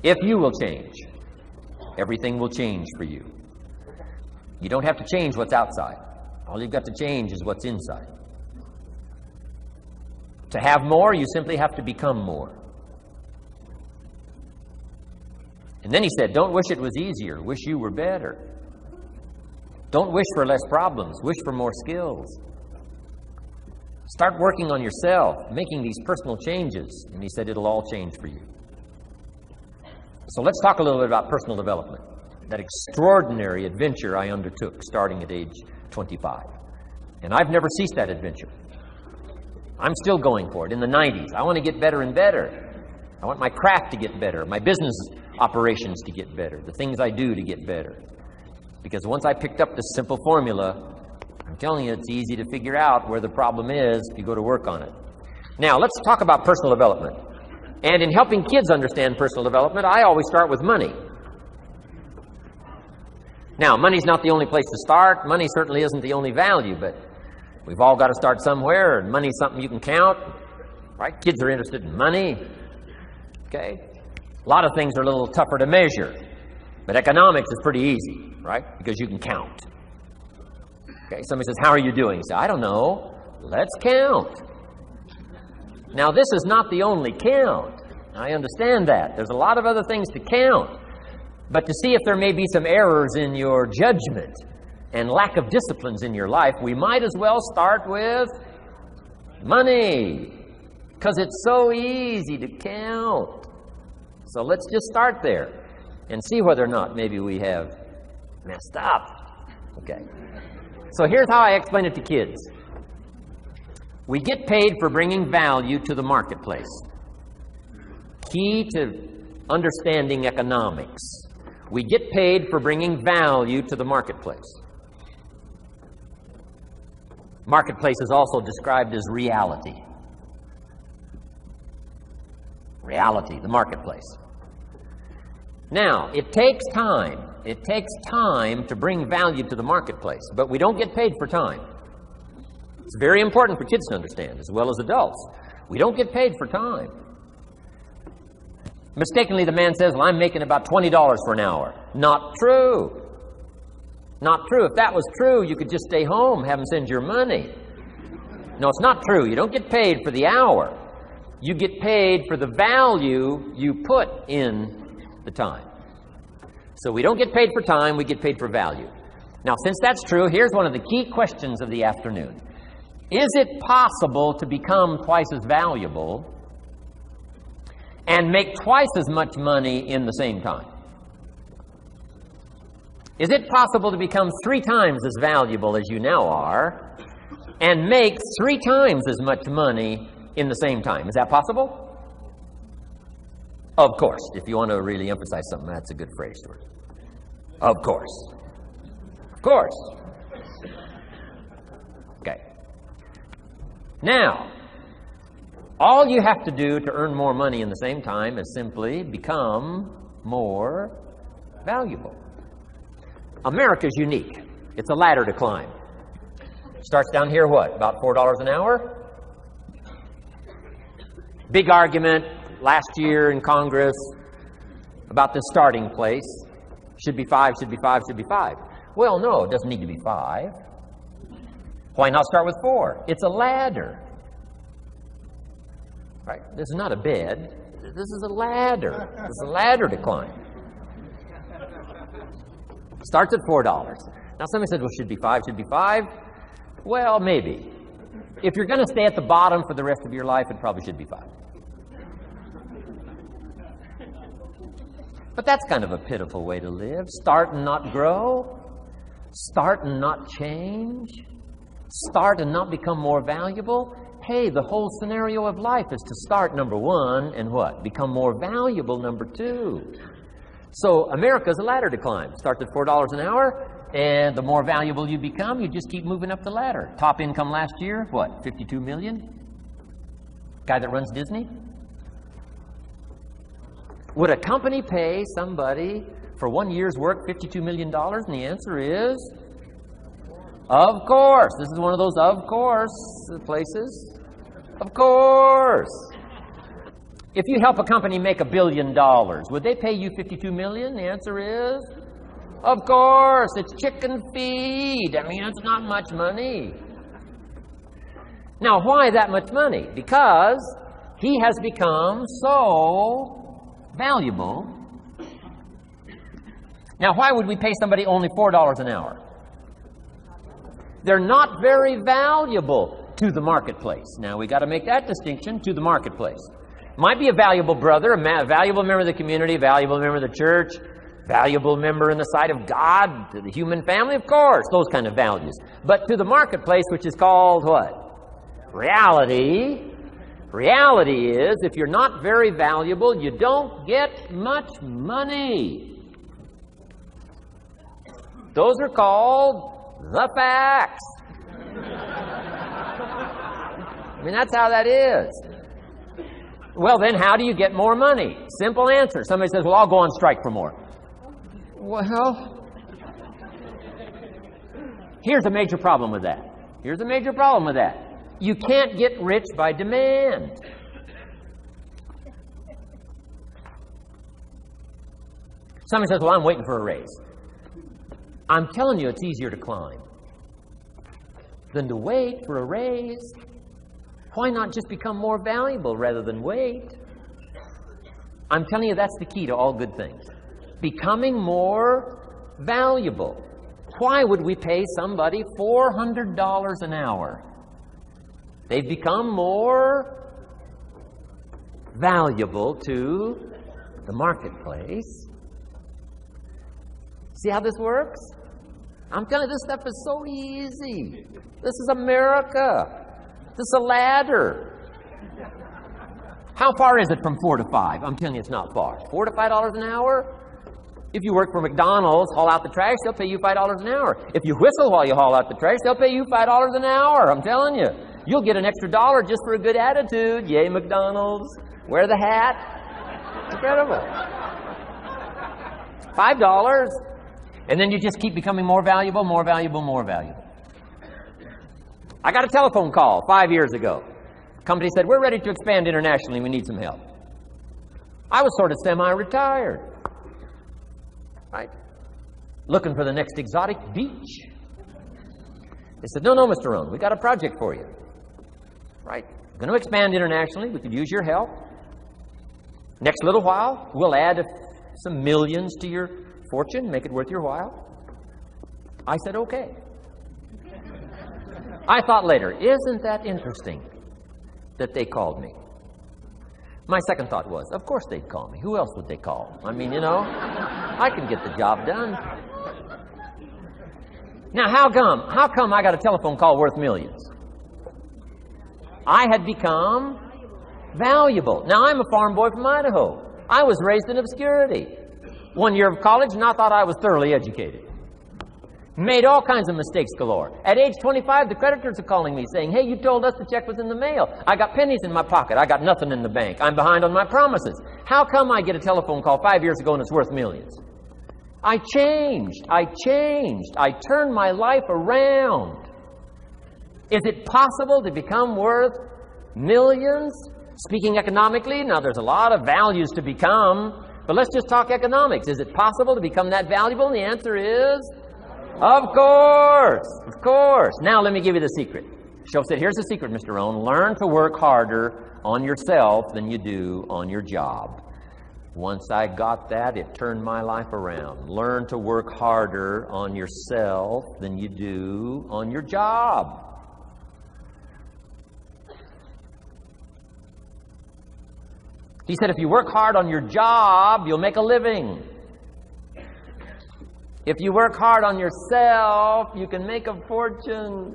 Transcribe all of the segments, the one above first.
If you will change, everything will change for you. You don't have to change what's outside. All you've got to change is what's inside. To have more, you simply have to become more. And then he said, don't wish it was easier. Wish you were better. Don't wish for less problems. Wish for more skills. Start working on yourself, making these personal changes. And he said it'll all change for you. So let's talk a little bit about personal development. That extraordinary adventure I undertook starting at age 25. And I've never ceased that adventure. I'm still going for it. In the 90s, I want to get better and better. I want my craft to get better, my business operations to get better, the things I do to get better. Because once I picked up this simple formula, I'm telling you, it's easy to figure out where the problem is if you go to work on it. Now, let's talk about personal development. And in helping kids understand personal development, I always start with money. Now, money's not the only place to start. Money certainly isn't the only value, but we've all got to start somewhere, and money's something you can count, right? Kids are interested in money, okay? A lot of things are a little tougher to measure, but economics is pretty easy, right? Because you can count. Okay, somebody says, how are you doing? You say, I don't know. Let's count. Now, this is not the only count. I understand that. There's a lot of other things to count. But to see if there may be some errors in your judgment and lack of disciplines in your life, we might as well start with money, because it's so easy to count. So let's just start there and see whether or not maybe we have messed up. Okay. So here's how I explain it to kids. We get paid for bringing value to the marketplace. Key to understanding economics. We get paid for bringing value to the marketplace. Marketplace is also described as reality. Reality, the marketplace. Now, it takes time. It takes time to bring value to the marketplace, but we don't get paid for time. It's very important for kids to understand, as well as adults. We don't get paid for time. Mistakenly, the man says, well, I'm making about $20 for an hour. Not true. Not true. If that was true, you could just stay home, have them send your money. No, it's not true. You don't get paid for the hour. You get paid for the value you put in the time. So we don't get paid for time, we get paid for value. Now, since that's true, here's one of the key questions of the afternoon. Is it possible to become twice as valuable and make twice as much money in the same time? Is it possible to become 3 times as valuable as you now are and make 3 times as much money in the same time? Is that possible? Of course. If you want to really emphasize something, that's a good phrase for it. Of course. Of course. Okay. Now, all you have to do to earn more money in the same time is simply become more valuable. America's unique. It's a ladder to climb. Starts down here, what? About $4 an hour? Big argument last year in Congress about the starting place. Should be 5, should be 5, should be 5. Well, no, it doesn't need to be 5. Why not start with 4? It's a ladder. Right? This is not a bed. This is a ladder. It's a ladder to climb. Starts at $4. Now, somebody said, well, should be 5, should be 5. Well, maybe. If you're going to stay at the bottom for the rest of your life, it probably should be 5. But that's kind of a pitiful way to live. Start and not grow. Start and not change. Start and not become more valuable. Hey, the whole scenario of life is to start, number 1, and what? Become more valuable, number 2. So America's a ladder to climb. Starts at $4 an hour, and the more valuable you become, you just keep moving up the ladder. Top income last year, what, 52 million? Guy that runs Disney? Would a company pay somebody for 1 year's work $52 million? And the answer is, of course. This is one of those of course places. Of course. If you help a company make $1 billion, would they pay you $52 million? The answer is, of course, it's chicken feed. I mean, it's not much money. Now, why that much money? Because he has become so valuable. Now, why would we pay somebody only $4 an hour? They're not very valuable to the marketplace. Now, we got to make that distinction, to the marketplace. Might be a valuable brother, a valuable member of the community, a valuable member of the church, valuable member in the sight of God, to the human family, of course, those kind of values. But to the marketplace, which is called what? Reality. Reality is, if you're not very valuable, you don't get much money. Those are called the facts. I mean, that's how that is. Well, then, how do you get more money? Simple answer. Somebody says, well, I'll go on strike for more. Well, here's a major problem with that. Here's a major problem with that. You can't get rich by demand. Somebody says, well, I'm waiting for a raise. I'm telling you, it's easier to climb than to wait for a raise. Why not just become more valuable rather than wait? I'm telling you, that's the key to all good things. Becoming more valuable. Why would we pay somebody $400 an hour? They've become more valuable to the marketplace. See how this works? I'm telling you, this stuff is so easy. This is America. This is a ladder. How far is it from 4 to 5? I'm telling you, it's not far. $4 to $5 an hour? If you work for McDonald's, haul out the trash, they'll pay you $5 an hour. If you whistle while you haul out the trash, they'll pay you $5 an hour. I'm telling you. You'll get an extra $1 just for a good attitude. Yay, McDonald's. Wear the hat. It's incredible. $5. And then you just keep becoming more valuable, more valuable, more valuable. I got a telephone call 5 years ago. The company said, we're ready to expand internationally. We need some help. I was sort of semi-retired. Right? Looking for the next exotic beach. They said, no, Mr. Rohn, we got a project for you. Right? We're going to expand internationally. We could use your help. Next little while, we'll add some millions to your fortune, make it worth your while. I said, okay. I thought later, isn't that interesting that they called me? My second thought was, of course they'd call me. Who else would they call? I mean, I can get the job done. Now, how come I got a telephone call worth millions? I had become valuable. Now, I'm a farm boy from Idaho. I was raised in obscurity. 1 year of college, and I thought I was thoroughly educated. Made all kinds of mistakes galore. At age 25, the creditors are calling me saying, hey, you told us the check was in the mail. I got pennies in my pocket. I got nothing in the bank. I'm behind on my promises. How come I get a telephone call 5 years ago and it's worth millions? I changed. I turned my life around. Is it possible to become worth millions? Speaking economically, now there's a lot of values to become, but let's just talk economics. Is it possible to become that valuable? And the answer is, of course. Now let me give you the secret. Shoaff said, here's the secret, Mr. Rohn. Learn to work harder on yourself than you do on your job. Once I got that, it turned my life around. Learn to work harder on yourself than you do on your job. He said, if you work hard on your job, you'll make a living. If you work hard on yourself, you can make a fortune.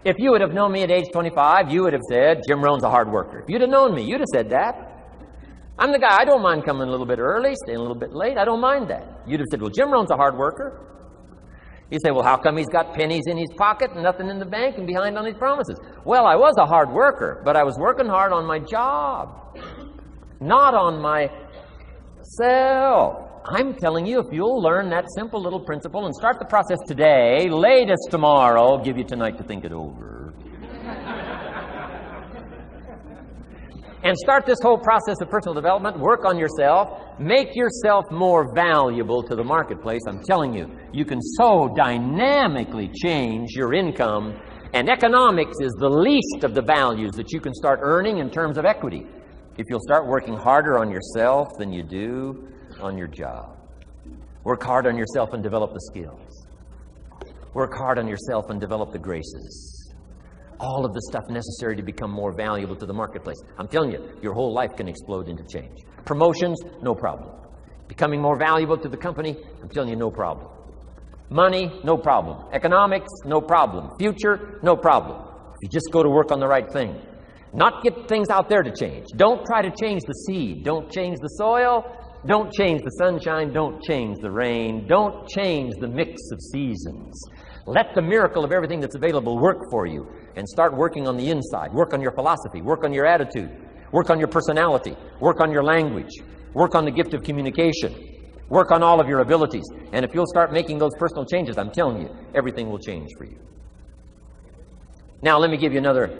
If you would have known me at age 25, you would have said, Jim Rohn's a hard worker. If you'd have known me, you'd have said that. I'm the guy, I don't mind coming a little bit early, staying a little bit late. I don't mind that. You'd have said, well, Jim Rohn's a hard worker. You say, well, how come he's got pennies in his pocket and nothing in the bank and behind on his promises? Well, I was a hard worker, but I was working hard on my job, not on myself. I'm telling you, if you'll learn that simple little principle and start the process today, latest tomorrow, give you tonight to think it over. And start this whole process of personal development. Work on yourself. Make yourself more valuable to the marketplace. I'm telling you, you can so dynamically change your income. And economics is the least of the values that you can start earning in terms of equity if you'll start working harder on yourself than you do on your job. Work hard on yourself and develop the skills. Work hard on yourself and develop the graces. All of the stuff necessary to become more valuable to the marketplace. I'm telling you, your whole life can explode into change. Promotions, no problem. Becoming more valuable to the company, I'm telling you, no problem. Money, no problem. Economics, no problem. Future, no problem. If you just go to work on the right thing. Not get things out there to change. Don't try to change the seed. Don't change the soil. Don't change the sunshine. Don't change the rain. Don't change the mix of seasons. Let the miracle of everything that's available work for you, and start working on the inside. Work on your philosophy. Work on your attitude. Work on your personality. Work on your language. Work on the gift of communication. Work on all of your abilities. And if you'll start making those personal changes, I'm telling you, everything will change for you. Now, let me give you another